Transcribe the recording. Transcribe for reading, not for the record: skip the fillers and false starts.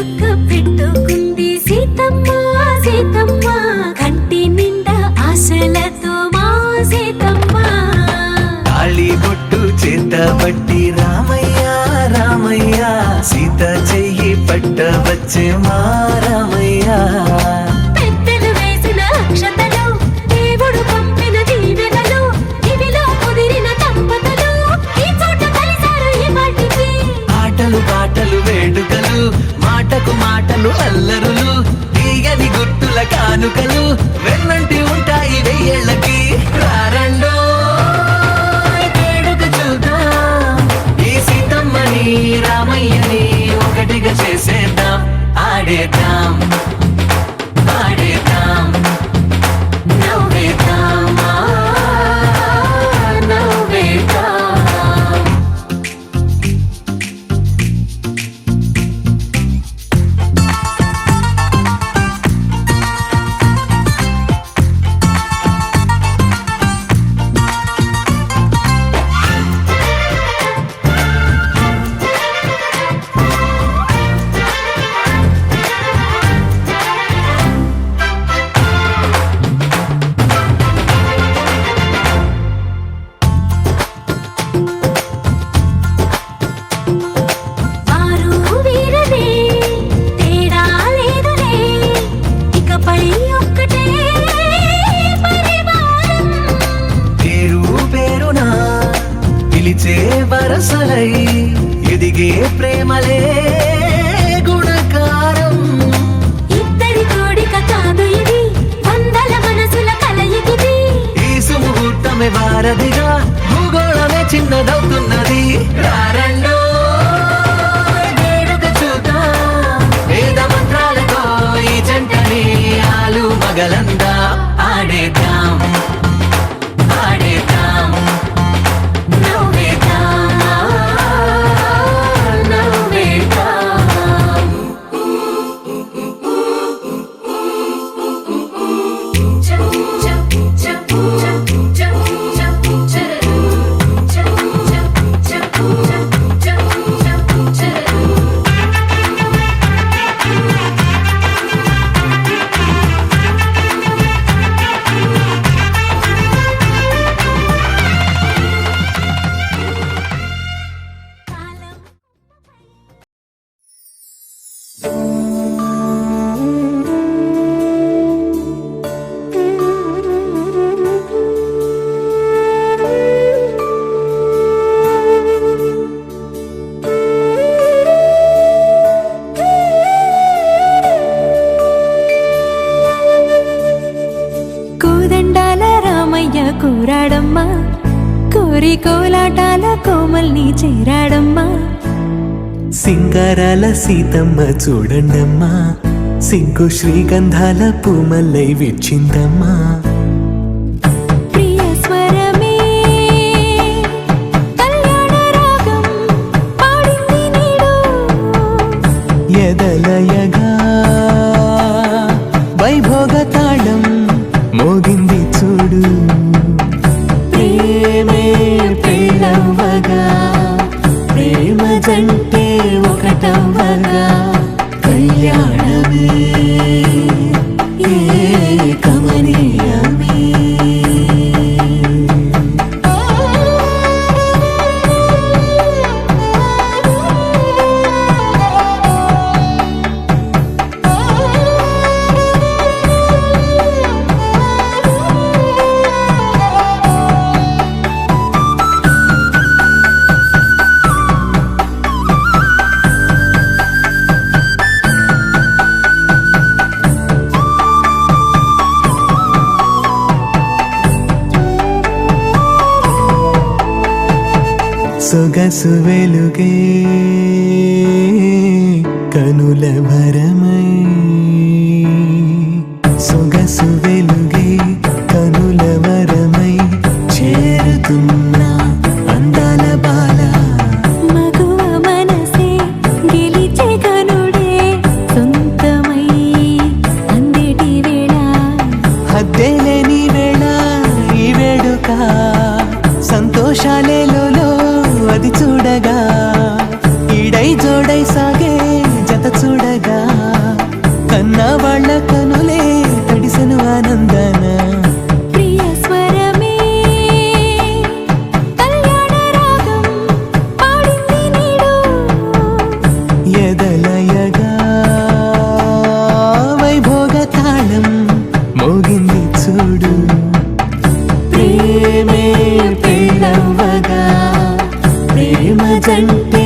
చుక్క పెట్టుకుంది సీతమ్మ సీతమ్మ కంటి నిండా ఆశలతో మా సీతమ్మ తాళి బొట్టు చేతబట్టి రామయ్య రామయ్య సీత చెయ్యి పట్టవచ్చే మా రామయ్య పెద్దలు వేసిన అక్షతలు దేవుడు పంపిన దీవెనలు ఇవిలో కుదిరిన దంపతులు ఈ చోట కలిసారు ఈ వాటికి ఆటలు పాటలు వేడుకలు మాటకు మాటలు అల్లరులు తీయని గుర్తుల కానుకలు వెన్నంటి ఉంటాయి వెయ్యేళ్ళకి రారండో వేడుక చూద్దాం ఈ సీతమ్మని రామయ్యని ఒకటిగా చేసేద్దాం ఆడేద్దాం ఆడేద్దాం నవ్వేద్దాం నవ్వేద్దాం వరసలై ఎదిగే ప్రేమలే గుణకారం ఇద్దరి కోడిక కాదు ఇది వందల మనసుల కలయికిది ఈ సుముహూర్తమే వారధిగా భూగోళమే చిన్నదవుతున్నది రారండో వేడుక చూద్దాం వేద మంత్రాలతో ఈ జంటని ఆలు మగలందా ఆడేద్దాం ఆడేద్దాం కూరాడమ్మా కోరి కోలాటాల కోమల్ని చేరాడమ్మా సింగారాల సీతమ్మ చూడండమ్మా సింకు శ్రీగంధాల పూమల్లై విచ్చిందమ్మా ప్రియ స్వరమే కళ్యాణ రాగం పాడింది నీడు ఎదలయగా వైభోగ తాళం మోగింది చూడు ప్రేమే పెళ్ళవ్వగా ప్రేమ జంటే ఒకటవ్వగా కళ్యాణమే కమనీయమే సొగసు వెలుగే కనుల భరమై సొగసు వెలుగే కనుల వరమై చేరుతున్న అందాల బాల మగువ మనసే గెలిచే కనుడే సొంతమై అందేటి వేళ హద్దేలేని వేళ ఈ వేడుక సంతోషాలేలో అది చూడగా ఈడై జోడై సాగే జత చూడగా కంటే